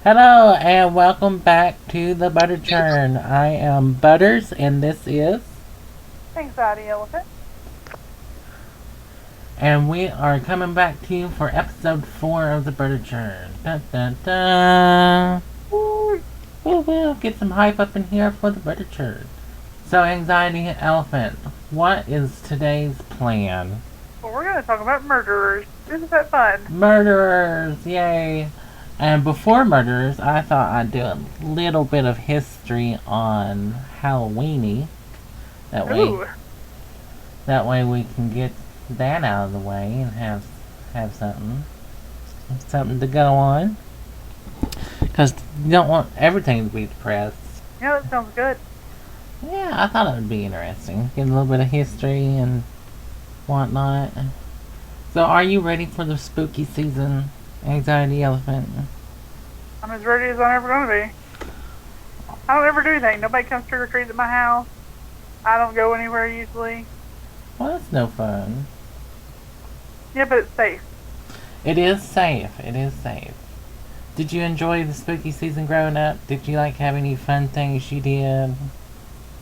Hello and welcome back to the ButterChurn. I am Butters and this is, AnxietyElephant. and we are coming back to you for episode 4 of the ButterChurn. Dun dun dun. We'll get some hype up in here for the ButterChurn. So, Anxiety Elephant, what is today's plan? Well, we're going to talk about murderers. Isn't that fun? Murderers, yay! And before murderers, I thought I'd do a little bit of history on Halloweeny. That way, Ooh. that way we can get that out of the way and have something to go on. Because you don't want everything to be depressed. Yeah, that sounds good. Yeah, I thought it would be interesting. Get a little bit of history and whatnot. So, are you ready for the spooky season, Anxiety Elephant? I'm as ready as I'm ever going to be. I don't ever do anything. Nobody comes trick-or-treat at my house. I don't go anywhere usually. Well, that's no fun. Yeah, but it's safe. It is safe. It is safe. Did you enjoy the spooky season growing up? Did you have any fun things you did?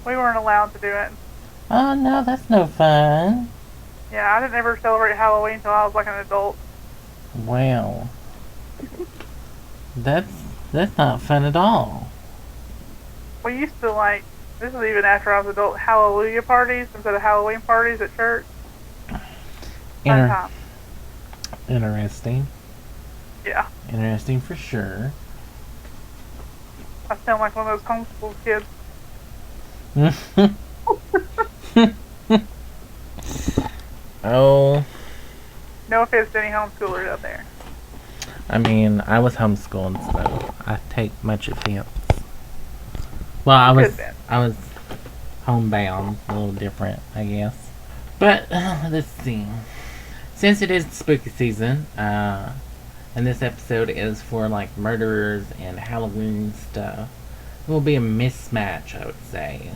We weren't allowed to do it. Oh no, that's no fun. Yeah, I didn't ever celebrate Halloween until I was like an adult. Well, that's that's not fun at all. We used to this is even after I was adult, Hallelujah parties instead of Halloween parties at church. Fun Inter- time. interesting. Yeah. Interesting for sure. I sound like one of those homeschool kids. Oh, No offense to any homeschoolers out there. I mean, I was homeschooled, so I take much offense. Well, I was homebound, a little different, I guess. But let's see. Since it is spooky season, and this episode is for murderers and Halloween stuff, it will be a mismatch, I would say.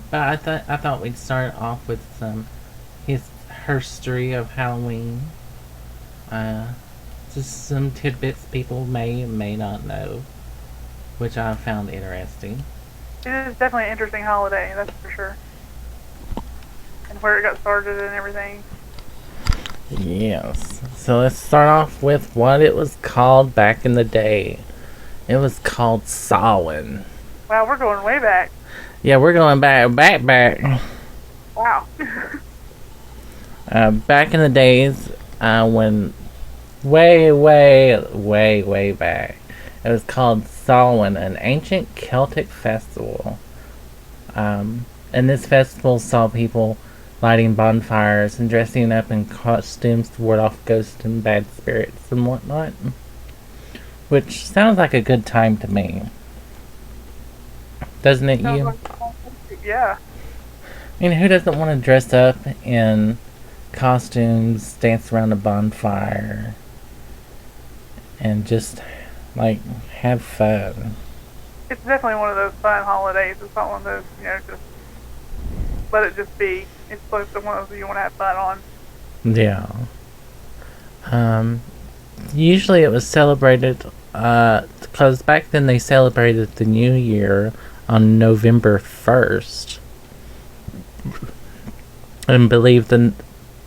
But I thought we'd start off with some history of Halloween. Uh, just some tidbits people may not know, which I found interesting. It is definitely an interesting holiday, that's for sure. And where it got started and everything. Yes. So let's start off with what it was called back in the day. It was called Samhain. Wow, we're going way back. Yeah, we're going back. Wow. Back in the days when way back, it was called Samhain, an ancient Celtic festival. And this festival saw people lighting bonfires and dressing up in costumes to ward off ghosts and bad spirits and whatnot. Which sounds like a good time to me. Doesn't it, Sounds you? like, yeah. I mean, who doesn't want to dress up in costumes, dance around a bonfire, and just, have fun? It's definitely one of those fun holidays. It's not one of those, just let it just be. It's like the one of those you want to have fun on. Yeah. Usually it was celebrated, because back then they celebrated the New Year on November 1st. And believed the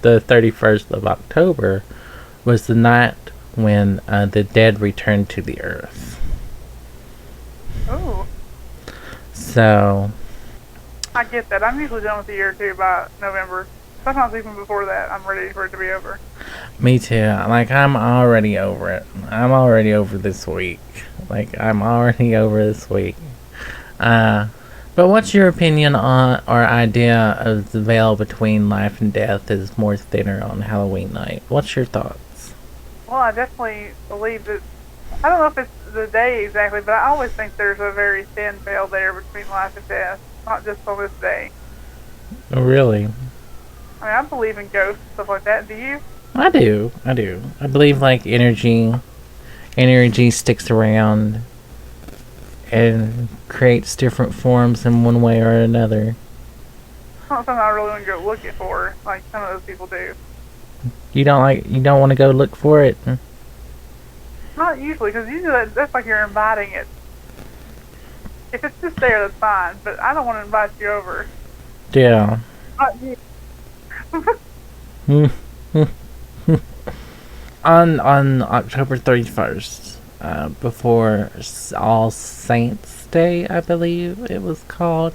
31st of October was the night when the dead returned to the earth. Ooh, So, I get that. I'm usually done with the year too by November. Sometimes even before that, I'm ready for it to be over. me too. I'm already over it. I'm already over this week. I'm already over this week. But what's your opinion on or idea of the veil between life and death is more thinner on Halloween night? What's your thoughts? Well, I definitely believe that. I don't know if it's the day exactly, but I always think there's a very thin veil there between life and death, not just on this day. Oh, really? I mean, I believe in ghosts and stuff like that. Do you? I do. I believe energy sticks around and creates different forms in one way or another. It's not something I really want to go looking for, like some of those people do. You don't want to go look for it? Not usually, because usually that's like you're inviting it. If it's just there, that's fine. But I don't want to invite you over. Yeah. Not you. On October 31st, before All Saints Day, I believe it was called,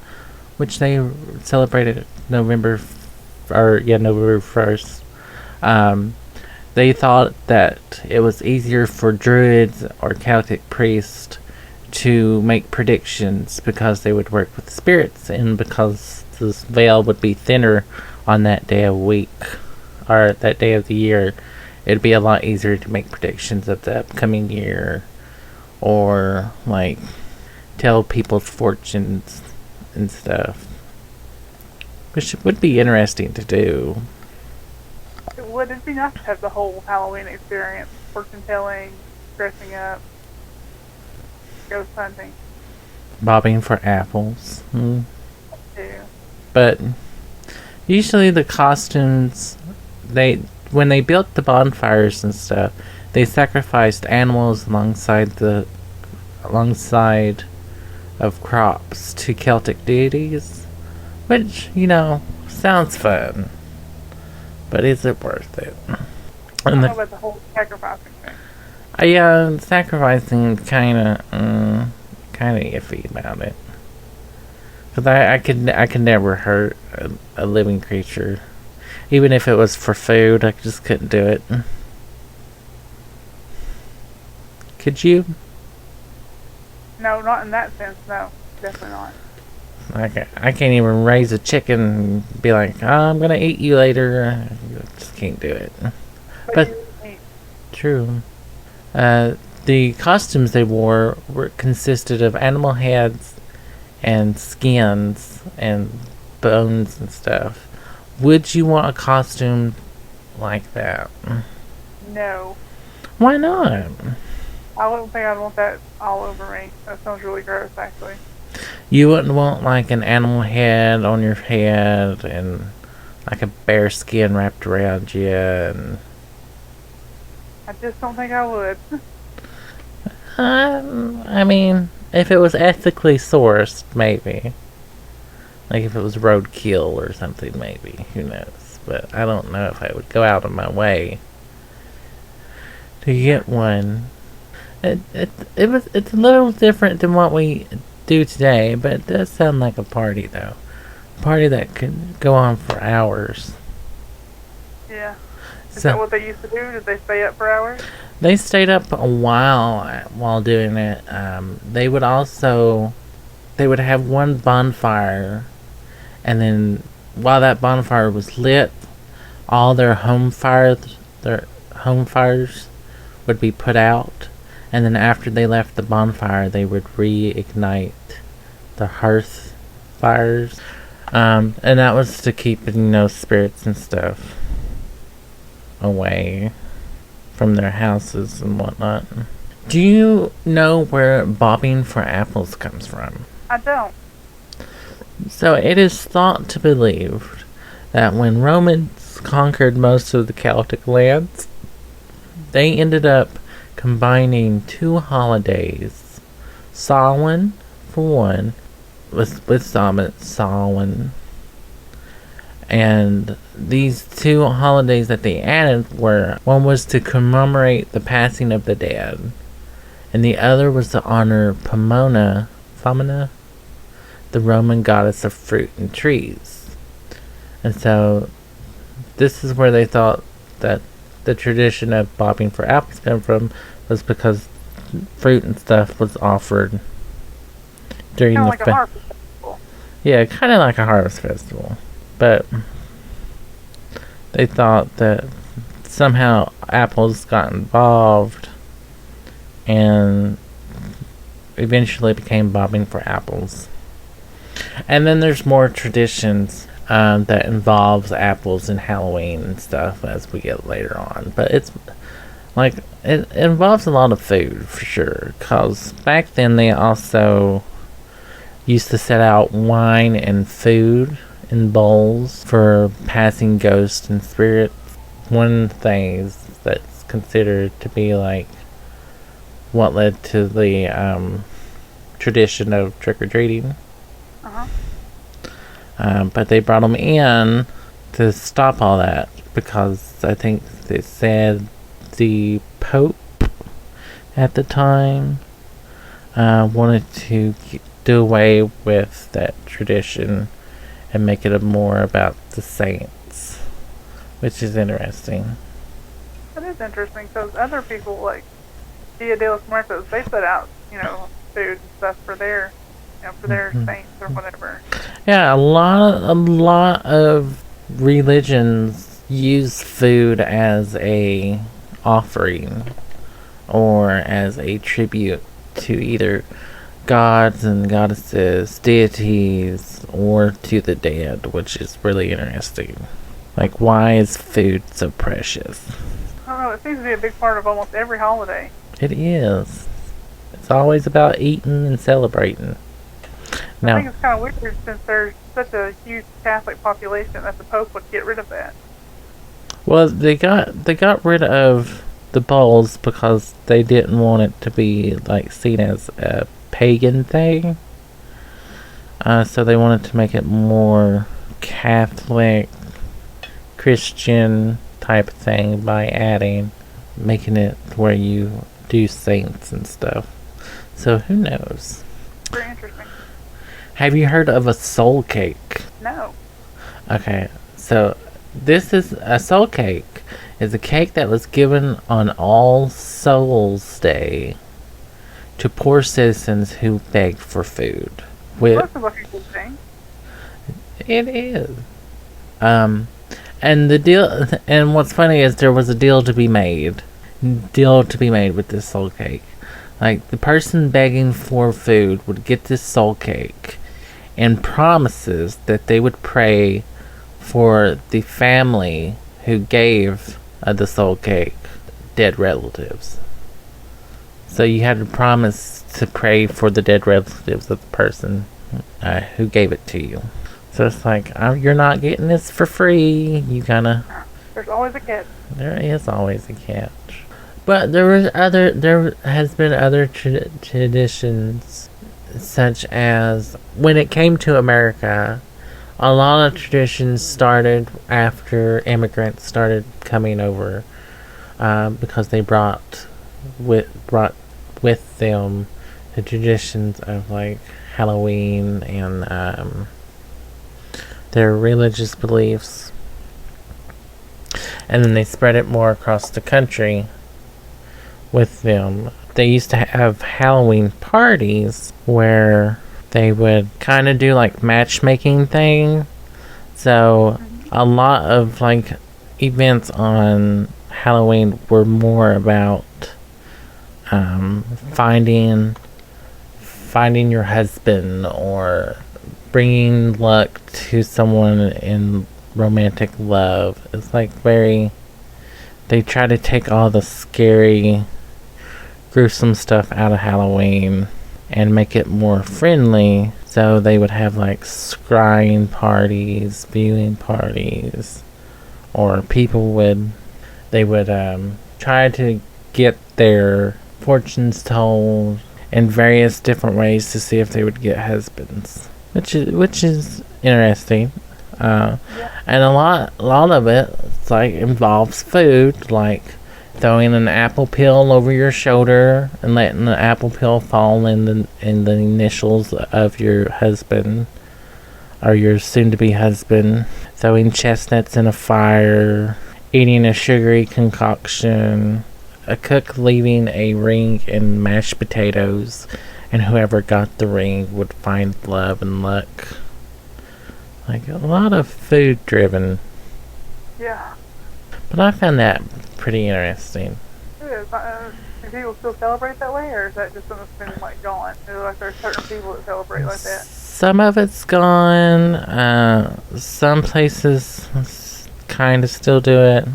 which they celebrated November 1st. They thought that it was easier for druids or Celtic priests to make predictions because they would work with spirits, and because this veil would be thinner on that day of week or that day of the year, it'd be a lot easier to make predictions of the upcoming year, or like tell people's fortunes and stuff, which would be interesting to do. It'd be nice to have the whole Halloween experience: fortune telling, dressing up, ghost hunting. Bobbing for apples. Too. But usually the costumes, when they built the bonfires and stuff, they sacrificed animals alongside of crops to Celtic deities, which, sounds fun. But is it worth it? I don't know about the whole sacrificing thing. Sacrificing kind of iffy about it. Because I could never hurt a living creature, even if it was for food. I just couldn't do it. Could you? No, not in that sense. No, definitely not. I can't even raise a chicken and be like, oh, I'm gonna eat you later. I just can't do it. But true. The costumes they wore consisted of animal heads and skins and bones and stuff. Would you want a costume like that? No. Why not? I wouldn't think I'd want that all over me. That sounds really gross, actually. You wouldn't want like an animal head on your head and like a bear skin wrapped around you, and I just don't think I would. I mean, if it was ethically sourced, maybe. Like if it was roadkill or something, maybe. Who knows? But I don't know if I would go out of my way to get one. It's a little different than what we do today, but it does sound like a party, though. A party that could go on for hours. Yeah. Is that what they used to do? Did they stay up for hours? They stayed up a while doing it. They would have one bonfire, and then while that bonfire was lit, all their home fires would be put out, and then after they left the bonfire, they would reignite the hearth fires, and that was to keep spirits and stuff away from their houses and whatnot. Do you know where bobbing for apples comes from? I don't. So it is thought to believe that when Romans conquered most of the Celtic lands, they ended up combining two holidays. Samhain, for one, with Samhain. And these two holidays that they added were, one was to commemorate the passing of the dead, and the other was to honor Pomona, the Roman goddess of fruit and trees. And so this is where they thought that the tradition of bobbing for apples came from, was because fruit and stuff was offered during kind the of like a harvest festival. Yeah, kind of like a harvest festival. But they thought that somehow apples got involved and eventually became bobbing for apples. And then there's more traditions that involves apples and Halloween and stuff as we get later on. But it's like, it involves a lot of food for sure. Because back then they also used to set out wine and food in bowls for passing ghosts and spirits. One thing that's considered to be like what led to the tradition of trick-or-treating. But they brought them in to stop all that because I think they said the Pope at the time wanted to do away with that tradition and make it more about the saints, which is interesting. That is interesting because other people like Dia de los Muertos, they put out, food and stuff for their, for their saints or whatever. Yeah, a lot of religions use food as a offering or as a tribute to either gods and goddesses, deities, or to the dead, which is really interesting. Like, why is food so precious? I don't know, it seems to be a big part of almost every holiday. It is. It's always about eating and celebrating. I think it's kind of weird since there's such a huge Catholic population that the Pope would get rid of that. Well, they got rid of the bowls because they didn't want it to be like seen as a pagan thing. So they wanted to make it more Catholic, Christian type thing by making it where you do saints and stuff. So who knows? Very interesting. Have you heard of a soul cake? No. Okay, so this is a soul cake. Is a cake that was given on All Souls Day to poor citizens who begged for food. That's a lucky good thing. It is. And the deal, and what's funny is there was a deal to be made with this soul cake. Like, the person begging for food would get this soul cake and promises that they would pray for the family who gave the soul cake, dead relatives. So you had to promise to pray for the dead relatives of the person who gave it to you. So it's like, you're not getting this for free. You gotta. There's always a catch. There is always a catch. But there has been other traditions, such as when it came to America, a lot of traditions started after immigrants started coming over, because they brought with them the traditions of like Halloween and their religious beliefs, and then they spread it more across the country with them. They used to have Halloween parties where they would kind of do like matchmaking thing. So a lot of like events on Halloween were more about finding your husband or bringing luck to someone in romantic love. It's like they try to take all the scary, gruesome stuff out of Halloween and make it more friendly. So they would have like scrying parties, viewing parties, or people would try to get their fortunes told in various different ways to see if they would get husbands, which is interesting. And a lot of it, it's like, involves food, like throwing an apple peel over your shoulder and letting the apple peel fall in the initials of your husband or your soon-to-be husband, throwing chestnuts in a fire, eating a sugary concoction, a cook leaving a ring in mashed potatoes, and whoever got the ring would find love and luck. Like, a lot of food driven. Yeah. But I found that pretty interesting. It is. Do people still celebrate that way, or is that just something that's been like gone? Like there's certain people that celebrate like that. Some of it's gone. Some places kind of still do it,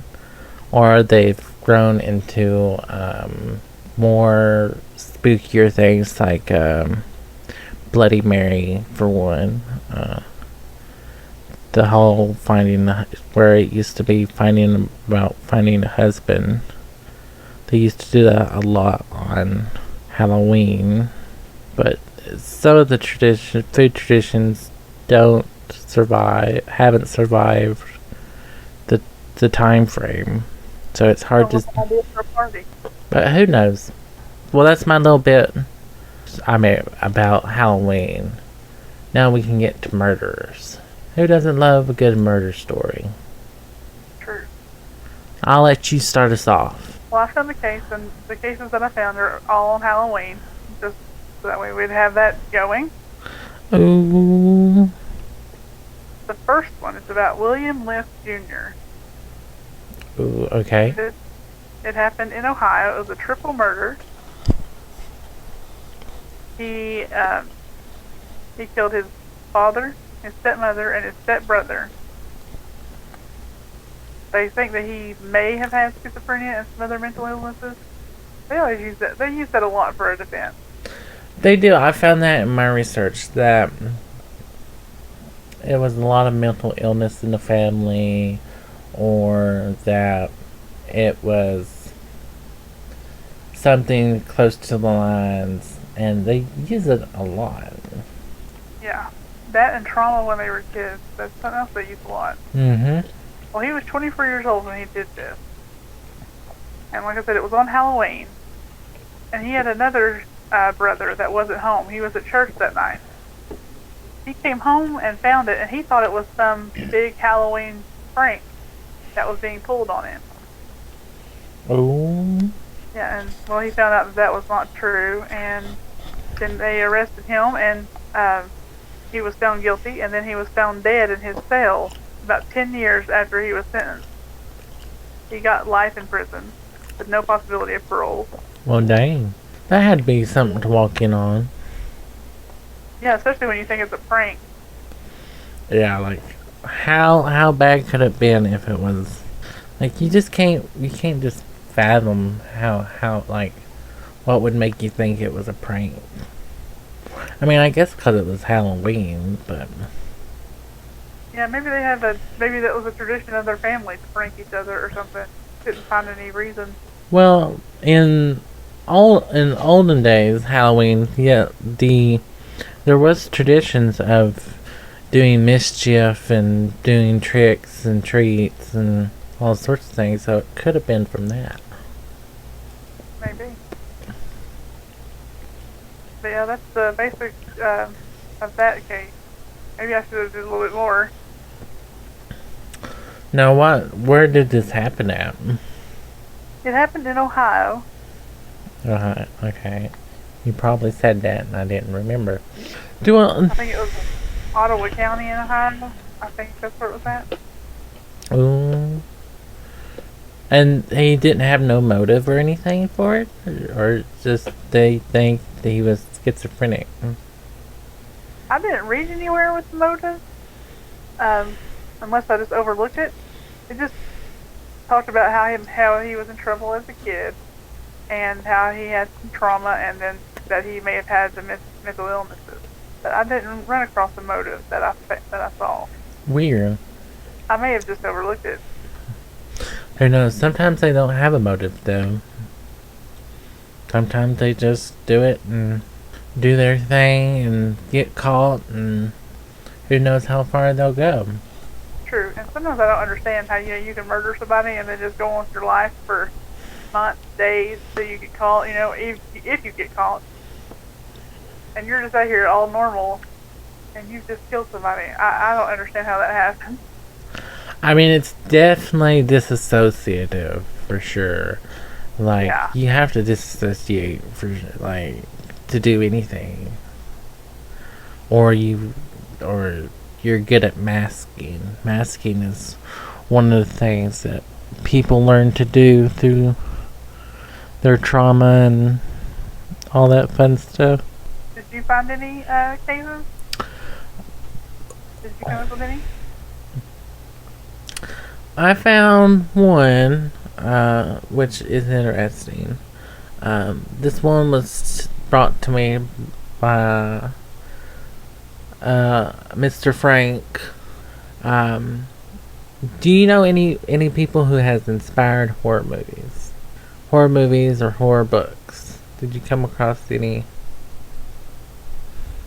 or they've grown into more spookier things like Bloody Mary, for one. The whole where it used to be finding a husband. They used to do that a lot on Halloween, but some of the food traditions haven't survived the time frame, so it's hard to. What's an idea for a party? But who knows? Well, that's my little bit. About Halloween. Now we can get to murderers. Who doesn't love a good murder story? True. I'll let you start us off. Well, I found the case, and the cases that I found are all on Halloween, just so that way we'd have that going. Ooh. The first one is about William Liff Jr. Ooh, okay. It happened in Ohio. It was a triple murder. He killed his father, his stepmother, and his stepbrother. They think that he may have had schizophrenia and some other mental illnesses. They always use that. They use that a lot for a defense. They do. I found that in my research that it was a lot of mental illness in the family, or that it was something close to the lines, and they use it a lot. Yeah. That and trauma when they were kids. That's something else they use a lot. Mm-hmm. Well, he was 24 years old when he did this. And like I said, it was on Halloween. And he had another brother that wasn't home. He was at church that night. He came home and found it, and he thought it was some big Halloween prank that was being pulled on him. Oh. Yeah, and well, he found out that was not true, and then they arrested him, and he was found guilty, and then he was found dead in his cell about 10 years after he was sentenced. He got life in prison with no possibility of parole. Well, dang. That had to be something to walk in on. Yeah, especially when you think it's a prank. Yeah, like, how bad could it been if it was... Like, you can't just fathom how, like, what would make you think it was a prank. I mean, I guess because it was Halloween, but... Yeah, maybe maybe that was a tradition of their family to prank each other or something. Couldn't find any reason. Well, in olden days, Halloween, yeah, there was traditions of doing mischief and doing tricks and treats and all sorts of things, so it could have been from that. Maybe. But yeah, that's the basics of that case. Maybe I should have did a little bit more. Now, where did this happen at? It happened in Ohio. Okay. You probably said that and I didn't remember. I think it was Ottawa County in Ohio. I think that's where it was at. Ooh. And he didn't have no motive or anything for it? Or just they think that he was schizophrenic? I didn't read anywhere with the motive. Unless I just overlooked it. It just talked about how he was in trouble as a kid, and how he had some trauma, and then that he may have had the mental illnesses. But I didn't run across the motive that I saw. Weird. I may have just overlooked it. Who knows? Sometimes they don't have a motive, though. Sometimes they just do it and do their thing and get caught, and who knows how far they'll go. True, and sometimes I don't understand how you can murder somebody and then just go on with your life for months, days, till you get caught. If you get caught, and you're just out here all normal, and you just killed somebody. I don't understand how that happens. I mean, it's definitely disassociative for sure. Like, yeah. You have to disassociate for to do anything, or you're good at masking. Masking is one of the things that people learn to do through their trauma and all that fun stuff. Did you find any cases? Did you come up with any? I found one, which is interesting. This one was brought to me by Mr. Frank. Do you know any people who has inspired horror movies or horror books Did you come across any?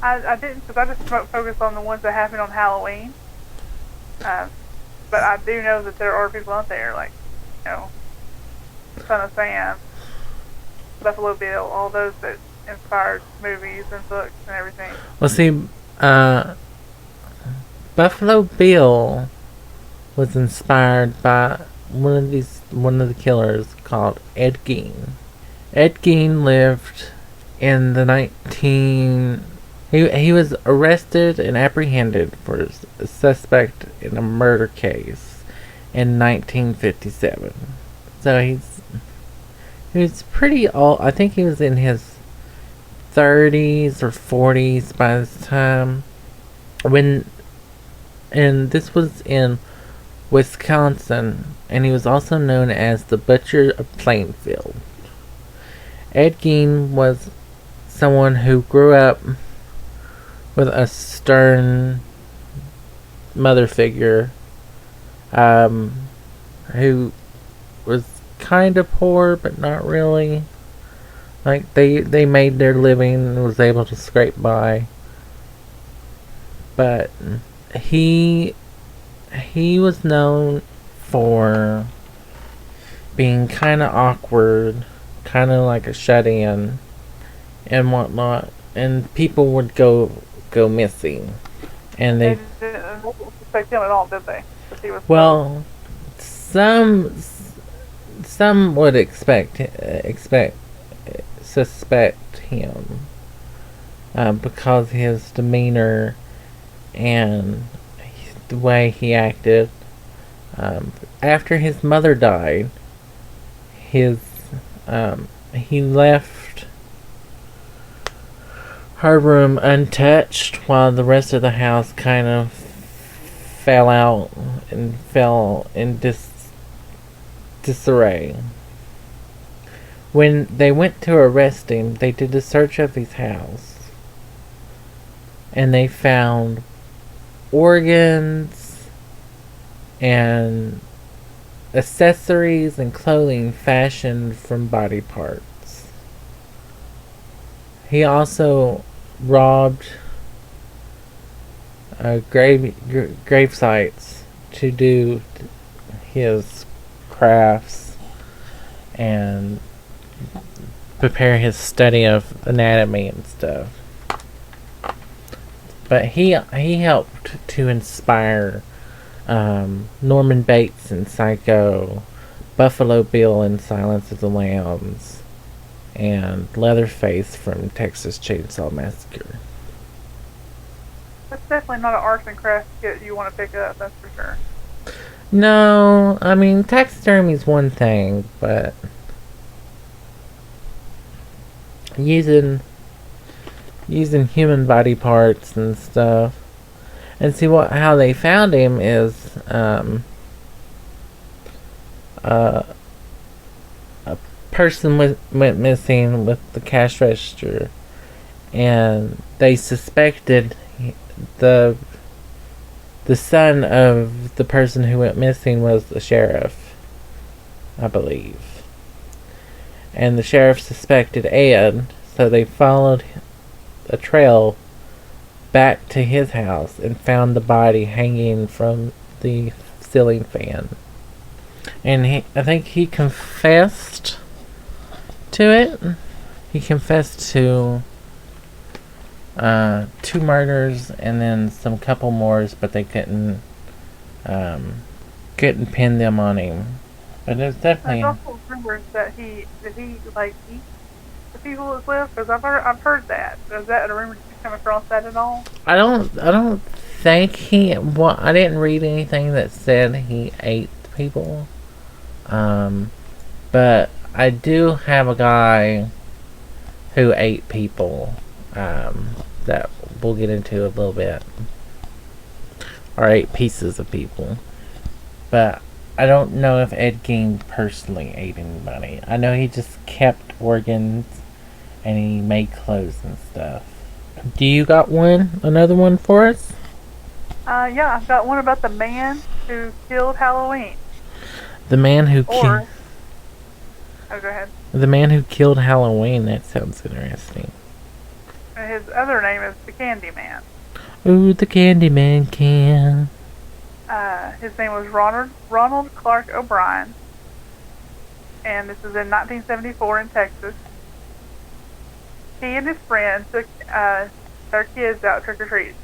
I didn't, because I just focused on the ones that happened on Halloween. But I do know that there are people out there, like, you know, Son of Sam, Buffalo Bill, all those that inspired movies and books and everything. Well, see, Buffalo Bill was inspired by one of the killers called Ed Gein. Ed Gein lived in the He was arrested and apprehended for a suspect in a murder case in 1957. So he was pretty old. I think he was in his 30s or 40s by this time. And this was in Wisconsin, and he was also known as the Butcher of Plainfield. Ed Gein was someone who grew up with a stern mother figure, who was kind of poor, but not really. Like, they made their living and was able to scrape by. But he was known for being kind of awkward, kind of like a shut-in and whatnot, and people would go missing, and they didn't suspect him at all, did they? He was some would suspect him because his demeanor and the way he acted. After his mother died, he left her room untouched while the rest of the house kind of fell out and fell in disarray. When they went to arrest him, they did a search of his house, and they found organs and accessories and clothing fashioned from body parts. He also robbed grave sites to do his crafts and prepare his study of anatomy and stuff. But he helped to inspire Norman Bates in Psycho, Buffalo Bill in Silence of the Lambs, and Leatherface from Texas Chainsaw Massacre. That's definitely not an arts and crafts kit you want to pick up, that's for sure. No, I mean, taxidermy's one thing, but using human body parts and stuff. And see how they found him is a person went missing with the cash register, and they suspected the son of the person who went missing was the sheriff, I believe. And the sheriff suspected Ed, so they followed a trail back to his house and found the body hanging from the ceiling fan. And I think he confessed to it. He confessed to 2 murders and then some couple more, but they couldn't pin them on him. But it's definitely. There's also rumors that he like eat the people that live, because I've heard that. Is that a rumor? Did you come across that at all? I don't think he. Well, I didn't read anything that said he ate people. But I do have a guy who ate people. That we'll get into a little bit. Or 8 pieces of people. But I don't know if Ed Gein personally ate anybody. I know he just kept organs and he made clothes and stuff. Do you got another one for us? Yeah, I've got one about the man who killed Halloween. The man who killed... Oh, go ahead. The man who killed Halloween, that sounds interesting. And his other name is the Candyman. Ooh, the Candyman can. His name was Ronald Clark O'Brien, and this is in 1974 in Texas. He and his friend took their kids out trick-or-treating.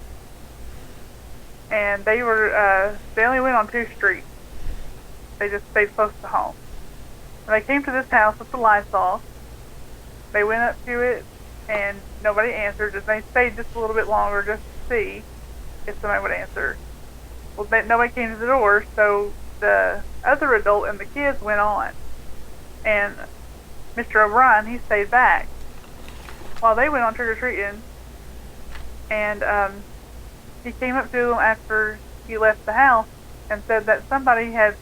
And they only went on 2 streets. They just stayed close to home. And they came to this house with the lights off. They went up to it, and nobody answered. And they stayed just a little bit longer just to see if somebody would answer. Well, nobody came to the door, so the other adult and the kids went on. And Mr. O'Brien, he stayed back while they went on trick-or-treating. And he came up to them after he left the house and said that somebody had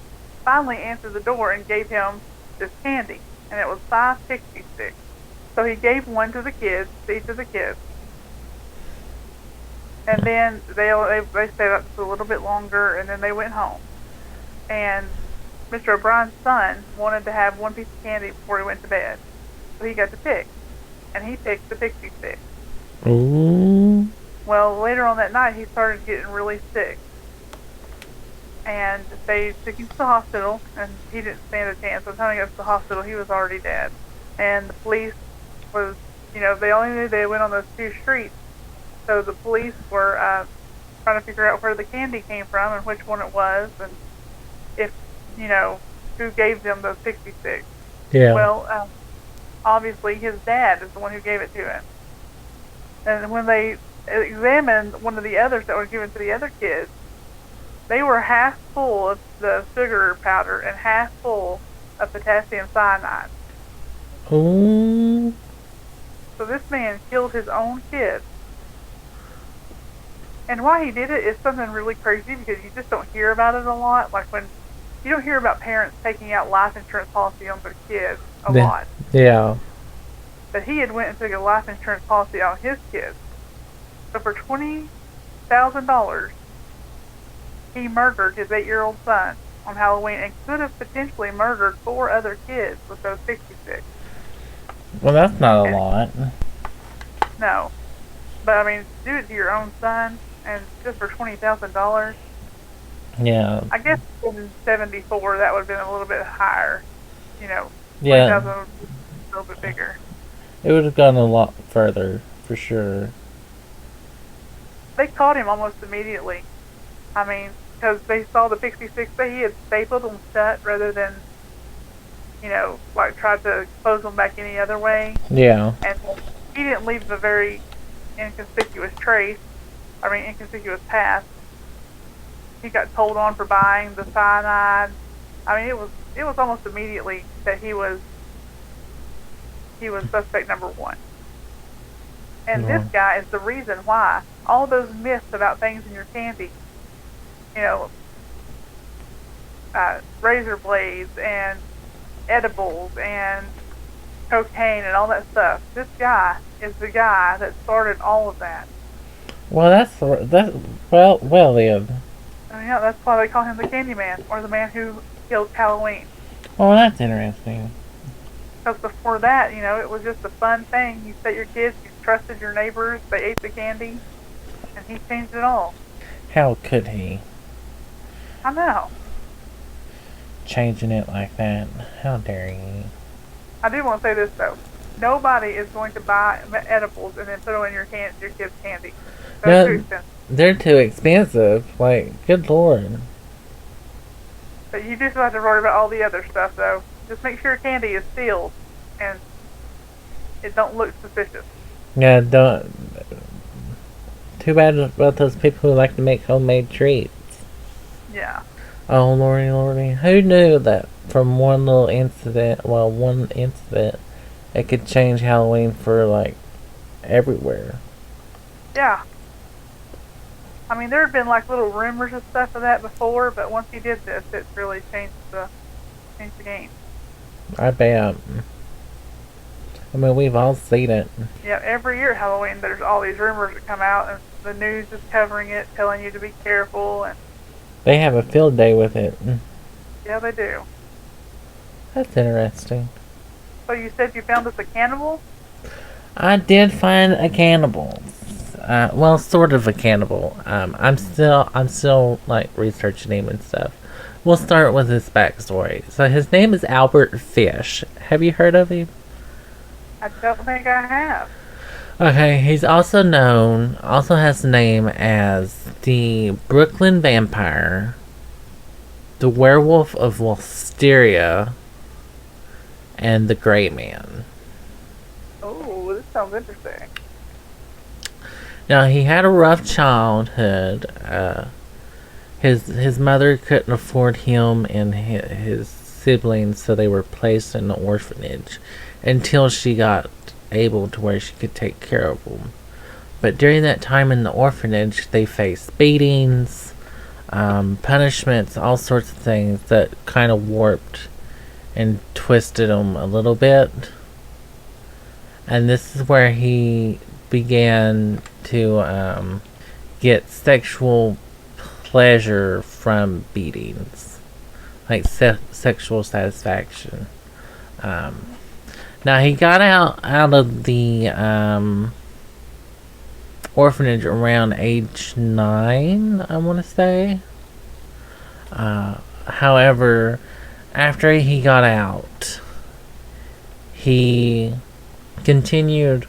finally answered the door and gave him this candy, and it was 5 pixie sticks. So he gave one to each of the kids, and then they stayed up just a little bit longer, and then they went home. And Mr. O'Brien's son wanted to have one piece of candy before he went to bed, so he got to pick, and he picked the pixie stick. Ooh. Well, later on that night, he started getting really sick. And they took him to the hospital, and he didn't stand a chance. By the time he got to the hospital, he was already dead. And the police they only knew they went on those 2 streets. So the police were trying to figure out where the candy came from and which one it was, and if, who gave them those pixie sticks. Yeah. Well, obviously his dad is the one who gave it to him. And when they examined one of the others that were given to the other kids, they were half full of the sugar powder and half full of potassium cyanide. Ooh. So this man killed his own kids. And why he did it is something really crazy, because you just don't hear about it a lot. Like when you don't hear about parents taking out life insurance policy on their kids a lot. Yeah. But he had went and took a life insurance policy on his kids. So for $20,000, he murdered his 8-year-old son on Halloween, and could have potentially murdered 4 other kids with those 66. Well, that's not a lot. No. But, I mean, do it to your own son, and just for $20,000. Yeah. I guess in 74, that would have been a little bit higher. Yeah. 20,000 would be a little bit bigger. It would have gone a lot further, for sure. They caught him almost immediately. I mean, because they saw the 66, but he had stapled them shut rather than, tried to close them back any other way. Yeah. And he didn't leave a very inconspicuous path. He got told on for buying the cyanide. I mean, it was almost immediately that he was suspect number 1. And this guy is the reason why all those myths about things in your candy, razor blades and edibles and cocaine and all that stuff. This guy is the guy that started all of that. Well, well then. And that's why they call him the Candyman, or the man who killed Halloween. Well, that's interesting. Because before that, it was just a fun thing. You set your kids, you trusted your neighbors, they ate the candy, and he changed it all. How could he? I know. Changing it like that. How dare he? I do want to say this, though. Nobody is going to buy edibles and then put them in your kids' candy. They're too expensive. They're too expensive. Like, good lord. But you just have to worry about all the other stuff, though. Just make sure candy is sealed and it don't look suspicious. Yeah, don't. Too bad about those people who like to make homemade treats. Yeah. Oh, lordy. Who knew that from one incident, it could change Halloween for, everywhere. Yeah. I mean, there have been, little rumors and stuff of that before, but once he did this, it really changed the game. I bet. I mean, we've all seen it. Yeah, every year at Halloween, there's all these rumors that come out, and the news is covering it, telling you to be careful, and They have a field day with it. yeah, they do. That's interesting. So you said you found us a cannibal? I did find a cannibal. Well, sort of a cannibal. I'm still like researching him and stuff. We'll start with his backstory. So his name is Albert Fish. Have you heard of him? I don't think I have. Okay, he's also has the name as the Brooklyn Vampire, the Werewolf of Wisteria, and the Gray Man. Oh, this sounds interesting. Now, he had a rough childhood. His mother couldn't afford him and his siblings, so they were placed in the orphanage until she got able to where she could take care of them. But during that time in the orphanage, they faced beatings, punishments, all sorts of things that kind of warped and twisted him a little bit. And this is where he began to get sexual pleasure from beatings, like sexual satisfaction. Now he got out of the orphanage around age 9, I want to say. However, after he got out, he continued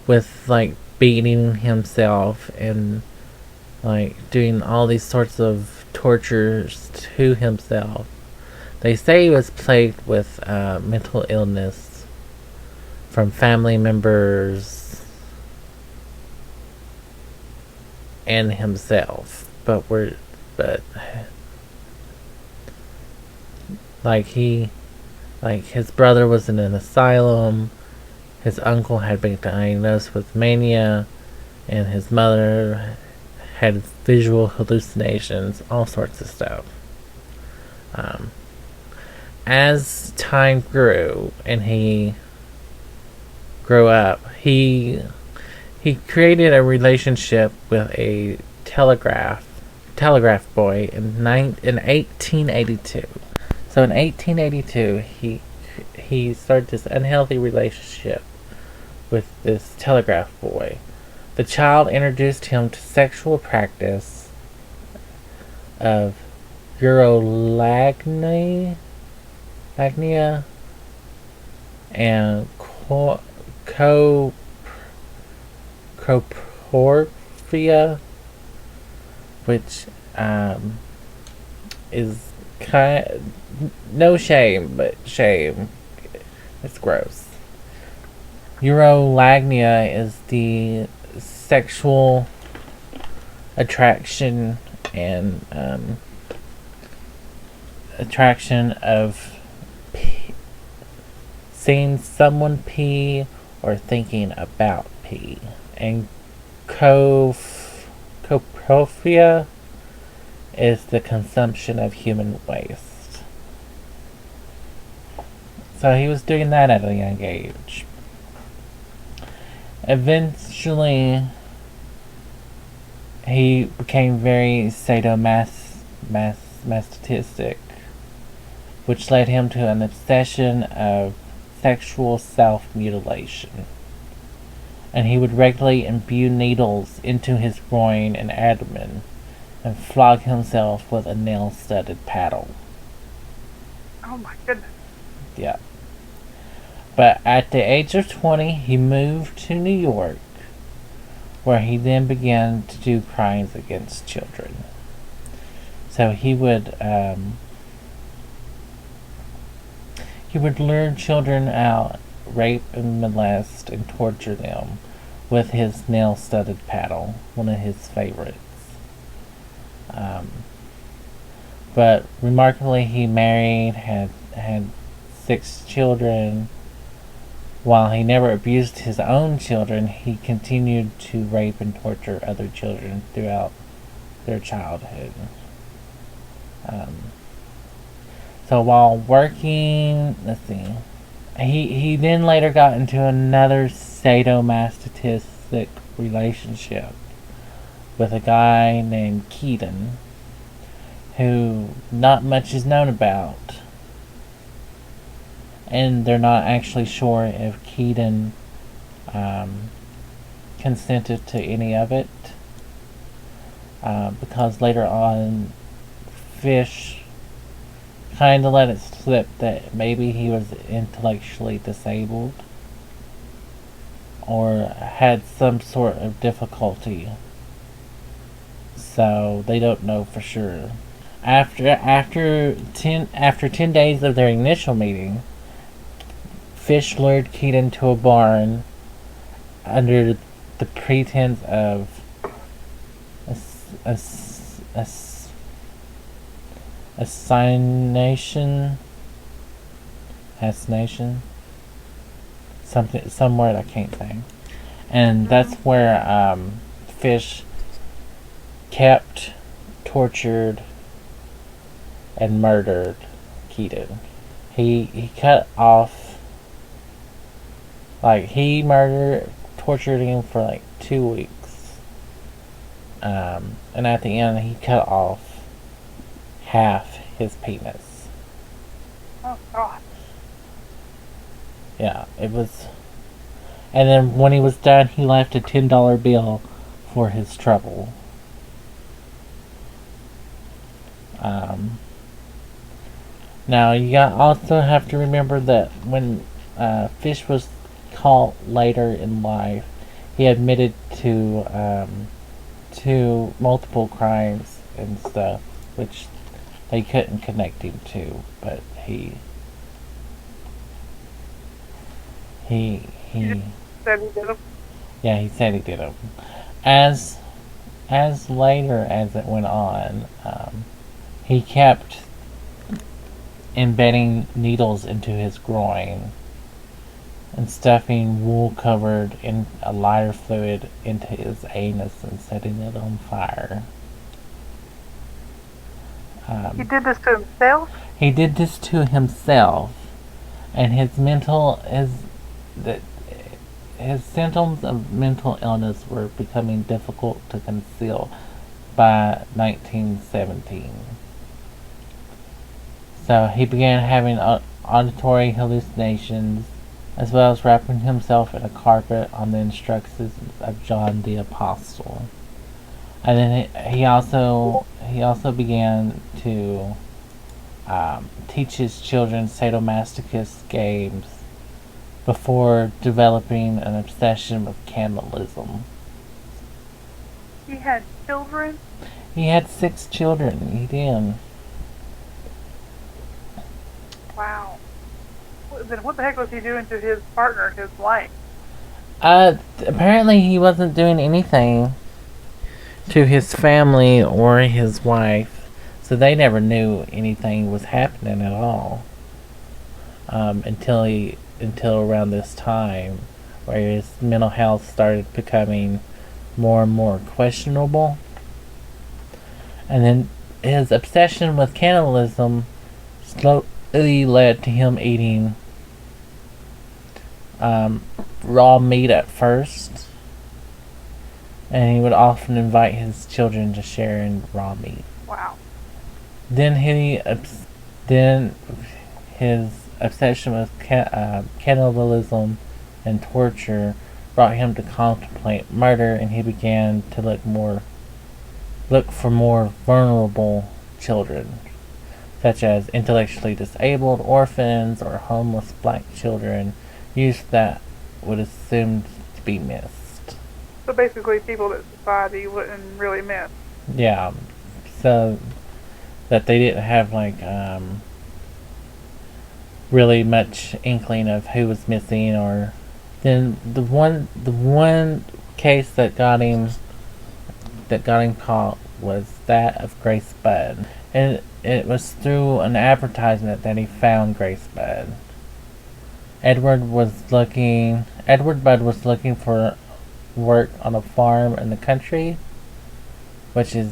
with like beating himself and like doing all these sorts of tortures to himself. They say he was plagued with mental illness from family members and himself, but his brother was in an asylum. His uncle had been diagnosed with mania, and his mother had visual hallucinations, all sorts of stuff. As time grew and he grew up, he created a relationship with a telegraph boy in 1882. So in 1882, he started this unhealthy relationship with this telegraph boy. The child introduced him to sexual practice of urolagnia and coporphia, which is no shame, but shame. It's gross. Urolagnia is the sexual attraction and attraction of seeing someone pee or thinking about pee. And coporphia is the consumption of human waste. So he was doing that at a young age. Eventually, he became very sadomasochistic, which led him to an obsession of sexual self-mutilation. And he would regularly imbue needles into his groin and abdomen and flog himself with a nail-studded paddle. Oh my goodness. Yeah. But at the age of 20, he moved to New York, where he then began to do crimes against children. So he would lure children out, rape and molest and torture them with his nail-studded paddle, one of his favorites. But remarkably, he married, had 6 children. While he never abused his own children, he continued to rape and torture other children throughout their childhood. So while working, he then later got into another sadomasochistic relationship with a guy named Keaton, who not much is known about. and they're not actually sure if Keaton consented to any of it, because later on, Fish kind of let it slip that maybe he was intellectually disabled or had some sort of difficulty. So they don't know for sure. After 10 days of their initial meeting, Fish lured Keaton to a barn under the pretense of assignation, some word I can't say, and that's where Fish kept, tortured, and murdered Keaton. He cut off, he tortured him for 2 weeks, and at the end he cut off half his penis. Oh God. Yeah, it was. And then when he was done, he left a $10 bill for his trouble. Now you also have to remember that when Fish was caught later in life, he admitted to multiple crimes and stuff, which they couldn't connect him to, but he Said he did them. yeah, he said he did them. As later as it went on, he kept embedding needles into his groin and stuffing wool covered in a lighter fluid into his anus and setting it on fire. He did this to himself? He did this to himself, and his symptoms of mental illness were becoming difficult to conceal by 1917. So he began having auditory hallucinations, as well as wrapping himself in a carpet on the instructions of John the Apostle. And then he also began to teach his children sadomasochist games before developing an obsession with cannibalism. He had children? He had 6 children. He did. Wow. Then what the heck was he doing to his partner, his wife? Apparently he wasn't doing anything to his family or his wife, so they never knew anything was happening at all. Until around this time, where his mental health started becoming more and more questionable. And then his obsession with cannibalism slowly led to him eating raw meat at first, and he would often invite his children to share in raw meat. Wow. Then his obsession with cannibalism and torture brought him to contemplate murder, and he began to look for more vulnerable children, such as intellectually disabled orphans or homeless black children, youth that would assumed to be missed. So basically people that society wouldn't really miss. Yeah, so that they didn't have really much inkling of who was missing. Or then the one case that got him caught was that of Grace Budd, and it was through an advertisement that he found Grace Budd. Edward Budd was looking for work on a farm in the country, which is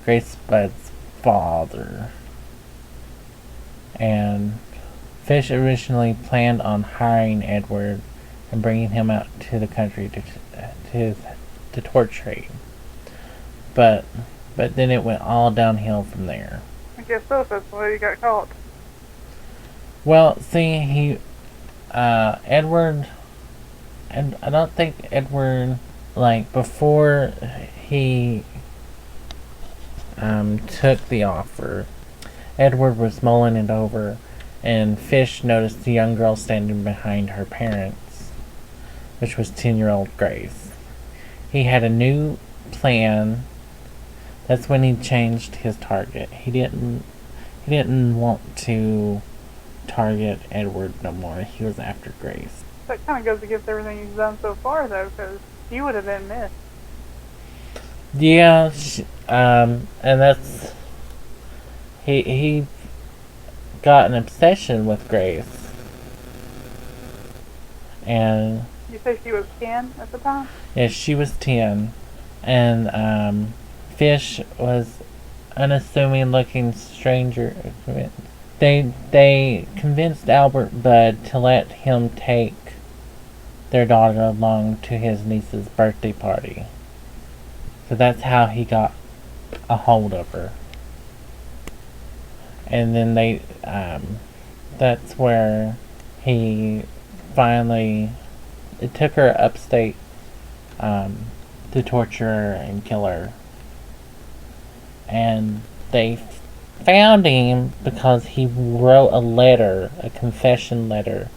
Grace Budd's father. And Fish originally planned on hiring Edward and bringing him out to the country to torture him. But then it went all downhill from there. I guess so, if that's the way he got caught. Well, see, Edward, and I don't think Edward, like, before he took the offer, Edward was mulling it over, and Fish noticed the young girl standing behind her parents, which was 10-year-old Grace. He had a new plan. That's when he changed his target. He didn't want to target Edward no more. He was after Grace. That kind of goes against everything he's done so far, though, because he would have been missed. Yeah, and that's he got an obsession with Grace, and You say she was 10 at the time? yeah, she was 10, and Fish was unassuming looking stranger. They convinced Albert Budd to let him take their daughter along to his niece's birthday party. So that's how he got a hold of her. And then that's where he finally, it took her upstate to torture her and kill her. And they found him because he wrote a confession letter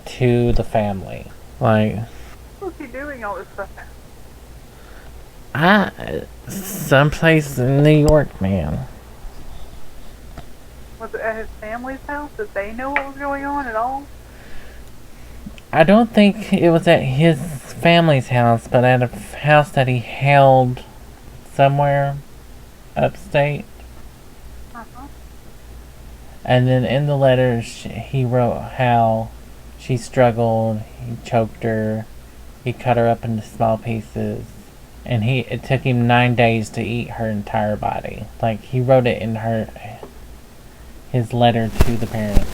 to the family. Like, What's he doing all this stuff at? Someplace in New York, man. Was it at his family's house? Did they know what was going on at all? I don't think it was at his family's house, but at a house that he held somewhere upstate. Uh-huh. And then in the letter, he wrote how she struggled, he choked her, he cut her up into small pieces, and it took him 9 days to eat her entire body. Like, he wrote it in his letter to the parents.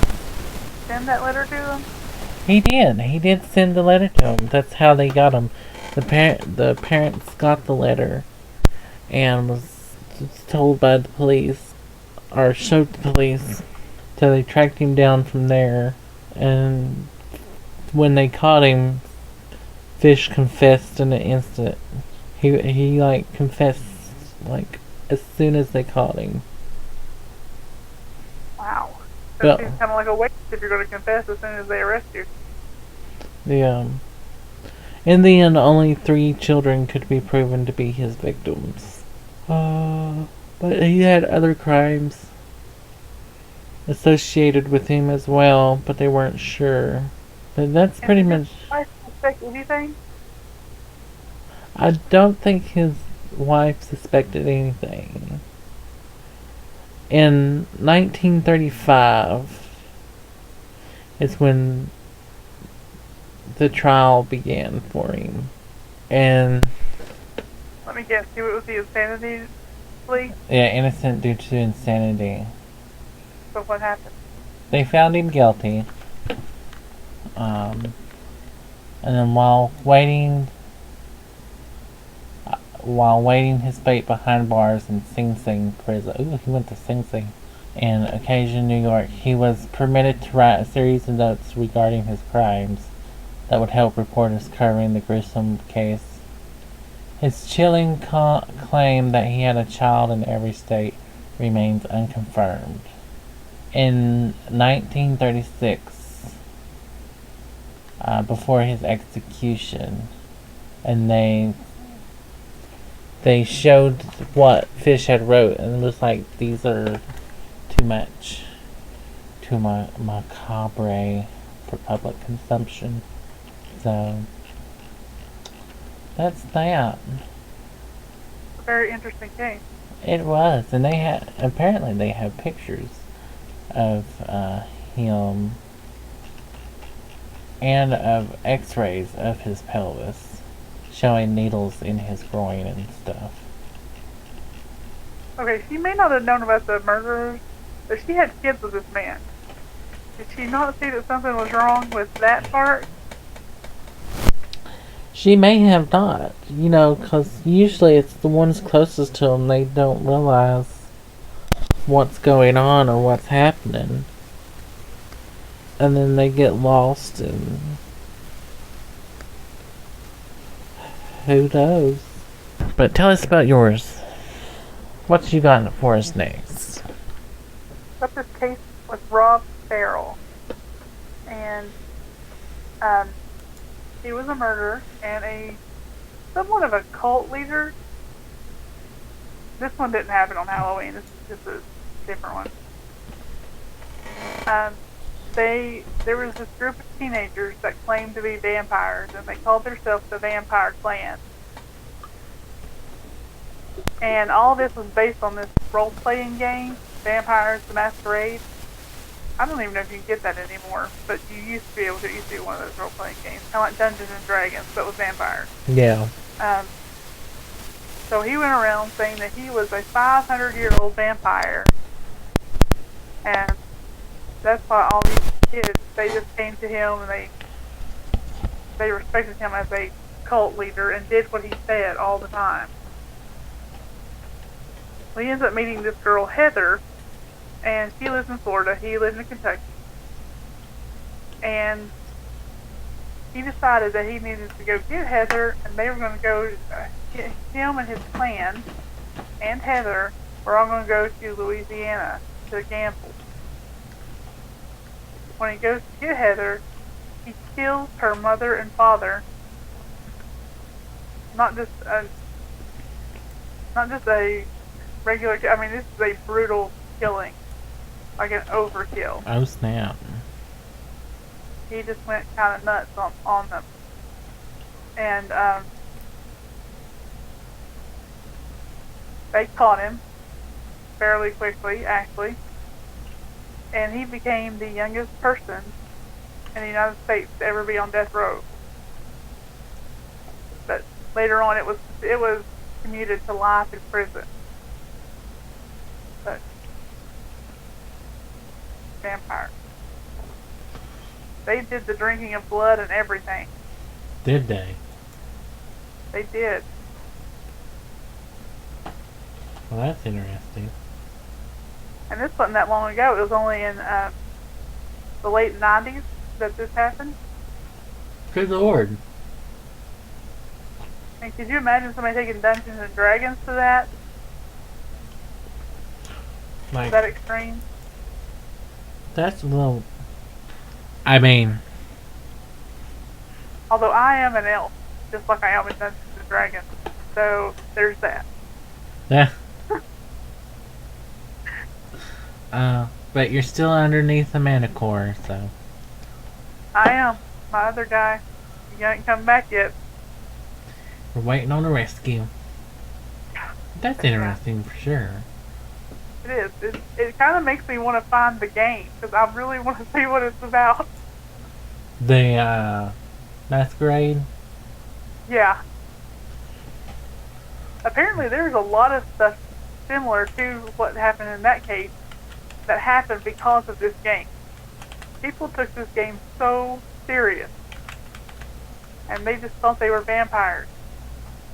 Send that letter to them? He did send the letter to him. That's how they got him. The parents got the letter and was told by the police, or showed the police, so they tracked him down from there. And when they caught him, Fish confessed in an instant. He like confessed like as soon as they caught him. Wow. Well, That seems kind of like a waste if you're going to confess as soon as they arrest you. Yeah. In the end, only 3 children could be proven to be his victims. But he had other crimes associated with him as well, but they weren't sure. But that's pretty much... I suspect anything? I don't think his wife suspected anything. In 1935 is when the trial began for him. And... Let me guess, he was the insanity plea? yeah, innocent due to insanity. So what happened? They found him guilty. And then while waiting his fate behind bars in Sing Sing prison. Ooh, he went to Sing Sing. In Occasion, New York, he was permitted to write a series of notes regarding his crimes that would help reporters covering the gruesome case. His chilling claim that he had a child in every state remains unconfirmed. In 1936, before his execution, and they showed what Fish had wrote, and it was like, these are too macabre for public consumption. So that's that. A very interesting case. It was, and apparently they have pictures of him and of x-rays of his pelvis showing needles in his groin and stuff. Okay, she may not have known about the murderers, but she had kids with this man. Did she not see that something was wrong with that part? She may have not, because usually it's the ones closest to him, they don't realize what's going on or what's happening. and then they get lost, and who knows. But tell us about yours. What you got for us next? But this case was Rob Farrell, and he was a murderer and somewhat of a cult leader. This one didn't happen on Halloween. This is just a different one. There was this group of teenagers that claimed to be vampires, and they called themselves the Vampire Clan. And all this was based on this role-playing game, Vampires the Masquerade. I don't even know if you can get that anymore, but you used to be able to. It used to be one of those role-playing games, kind of like Dungeons and Dragons, but with vampires. Yeah. So he went around saying that he was a 500-year-old vampire, and that's why all these kids, they just came to him and they respected him as a cult leader and did what he said all the time. Well, he ends up meeting this girl, Heather, and she lives in Florida. He lives in Kentucky. And he decided that he needed to go get Heather, and they were going to go, him and his clan and Heather were all going to go to Louisiana to gamble. When he goes to get Heather, he kills her mother and father. Not just a regular, I mean, this is a brutal killing. Like an overkill. Oh, snap. He just went kind of nuts on them. And, they caught him fairly quickly, actually. And he became the youngest person in the United States to ever be on death row. But later on, it was commuted to life in prison. But vampire. They did the drinking of blood and everything. Did they? They did. Well, that's interesting. And this wasn't that long ago. It was only in the late 90s that this happened. Good Lord. And could you imagine somebody taking Dungeons and Dragons to that? Like, that extreme? That's a little... I mean... Although I am an elf, just like I am in Dungeons and Dragons. So, there's that. Yeah. But you're still underneath the Manicore, so... I am. My other guy, he ain't come back yet. We're waiting on a rescue. That's interesting for sure. It is. It kind of makes me want to find the game, because I really want to see what it's about. The, Masquerade? Yeah. Apparently there's a lot of stuff similar to what happened in that case that happened because of this game. People took this game so serious, and they just thought they were vampires.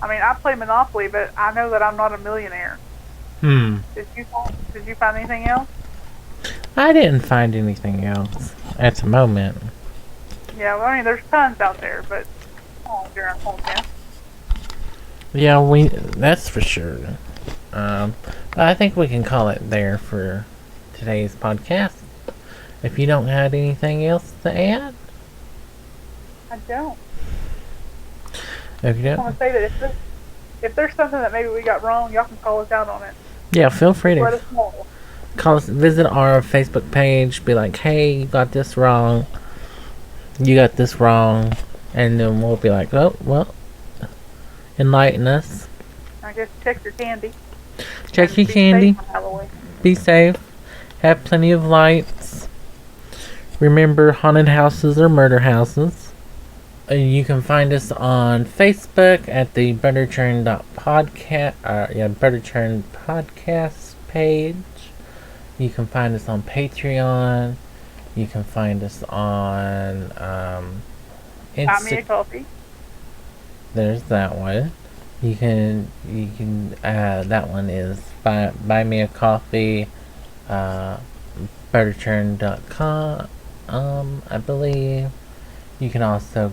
I mean, I play Monopoly, but I know that I'm not a millionaire. Did you find anything else? I didn't find anything else at the moment. Yeah, well, I mean, there's tons out there, but during podcast. Yeah, that's for sure. But I think we can call it there for today's podcast. If you don't have anything else to add? I don't. If you don't, I want to say that if there's something that maybe we got wrong, y'all can call us out on it. Yeah, feel free to let us know. call us. Visit our Facebook page. Be like, hey, you got this wrong. You got this wrong. And then we'll be like, oh, well, enlighten us. I guess check your candy. Check your candy. Be safe. Have plenty of lights. Remember, haunted houses are murder houses. You can find us on Facebook at the ButterChurn podcast page. You can find us on Patreon. You can find us on Buy me a coffee. There's that one. You can that one is buy me a coffee, ButterChurn.com. I believe you can also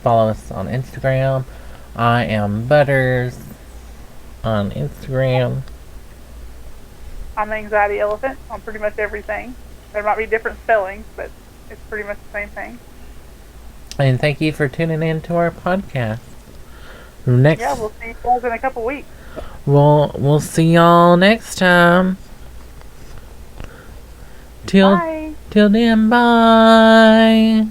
follow us on Instagram. I am Butters on Instagram. I'm AnxietyElephant on pretty much everything. There might be different spellings, but it's pretty much the same thing. And thank you for tuning in to our podcast. Yeah, we'll see you guys in a couple weeks. We'll see y'all next time. Till then, bye.